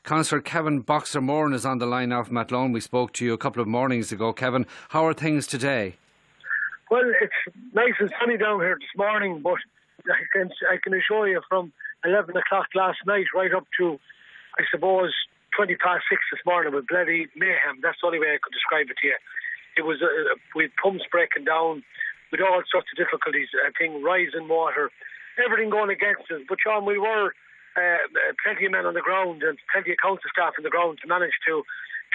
Councillor Kevin Boxer Moran is on the line now from Athlone. We spoke to you a couple of mornings ago. Kevin, how are things today? Well, it's nice and sunny down here this morning, but I can assure you from 11 o'clock last night right up to, I suppose, 20 past 6 this morning with bloody mayhem. That's the only way I could describe it to you. It was with pumps breaking down, with all sorts of difficulties, rising water, everything going against us. But Sean, we were plenty of men on the ground and plenty of council staff on the ground to manage to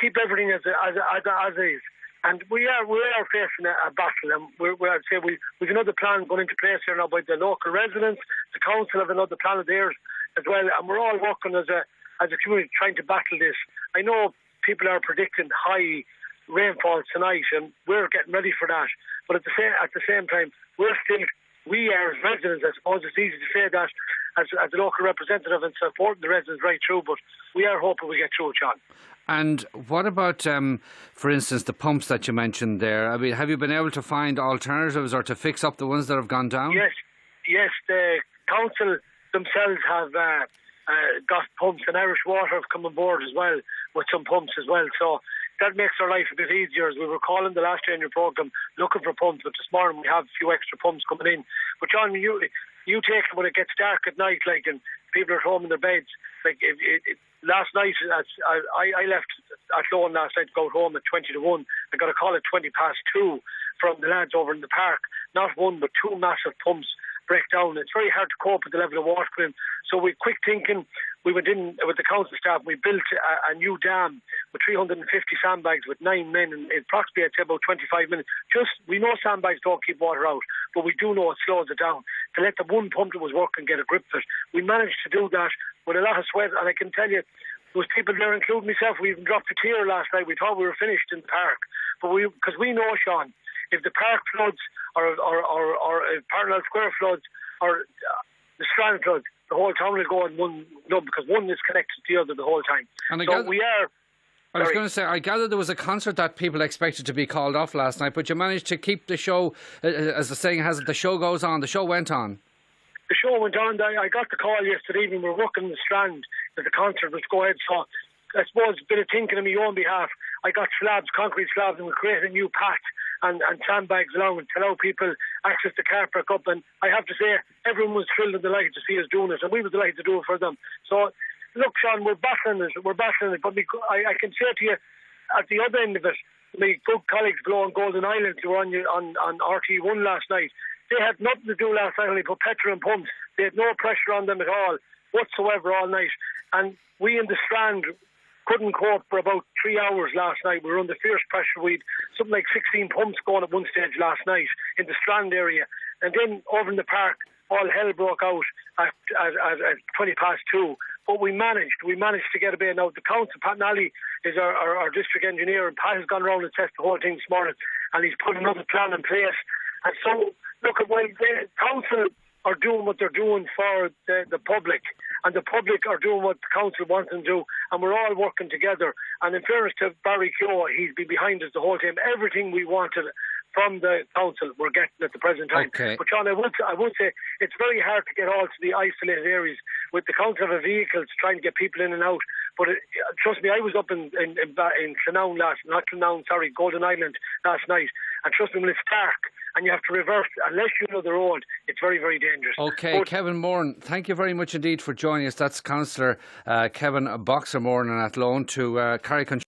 keep everything as is. And we are facing a battle, and I'd say we've another plan going into place here now by the local residents. The council have another plan of theirs as well, and we're all working as a community trying to battle this. I know people are predicting high rainfall tonight, and we're getting ready for that. But at the same time, we are as residents, I suppose it's easy to say that as a local representative and supporting the residents right through, but we are hoping we get through it, John. And what about, for instance, the pumps that you mentioned there? I mean, have you been able to find alternatives or to fix up the ones that have gone down? Yes, the council themselves have got pumps, and Irish Water have come on board as well with some pumps as well. So that makes our life a bit easier. As we were calling the last year in your programme looking for pumps, but this morning we have a few extra pumps coming in. But John, you take it when it gets dark at night, and people are at home in their beds. Last night, I left Athlone last night to go home at 20 to 1. I got a call at 20 past 2 from the lads over in the park. Not one, but two massive pumps break down. It's very hard to cope with the level of water coming in. So we quick thinking, we went in with the council staff, we built a new dam with 350 sandbags with 9 men, and it approximately, I'd say, about 25 minutes. We know sandbags don't keep water out, but we do know it slows it down. To let the one pump that was working get a grip of it. We managed to do that with a lot of sweat, and I can tell you, there was people there, including myself, we even dropped a tear last night. We thought we were finished in the park. But because we know, Sean, if the park floods or if Parnell Square floods or the Strand floods, the whole town will go in one lump because one is connected to the other the whole time. And I was going to say, I gather there was a concert that people expected to be called off last night, but you managed to keep the show, as the saying has it, the show goes on. The show went on. The show went on. I got the call yesterday evening. We were working in the Strand that the concert was go ahead. So I suppose a bit of thinking on my own behalf. I got concrete slabs, and we created a new path and sandbags along to allow people access the car park up. And I have to say, everyone was thrilled and delighted to see us doing it, and we were delighted to do it for them. So, look, Sean, we're battling it. But I can say to you, at the other end of it, my good colleagues below on Golden Island who were on RT1 last night, they had nothing to do last night, only put petrol and pumps. They had no pressure on them at all, whatsoever, all night. And we in the Strand couldn't cope for about 3 hours last night. We were under fierce pressure. We'd something like 16 pumps going at one stage last night in the Strand area. And then over in the park, all hell broke out at 20 past 2. But we managed to get a bit. Now, the council, Pat Nally, is our district engineer, and Pat has gone around and tested the whole thing this morning, and he's put another plan in place. And so, look, while the council are doing what they're doing for the public, and the public are doing what the council wants them to do, and we're all working together. And in fairness to Barry Keogh, he's been behind us the whole time. Everything we wanted from the council we're getting at the present time. Okay. But John, I would say it's very hard to get all to the isolated areas with the council of vehicles trying to get people in and out. But trust me, I was up in Golden Island last night, and trust me, when it's dark and you have to reverse, unless you know the road, it's very, very dangerous. Okay, Kevin Moran, thank you very much indeed for joining us. That's Councillor Kevin Boxer Moran in Athlone to carry control.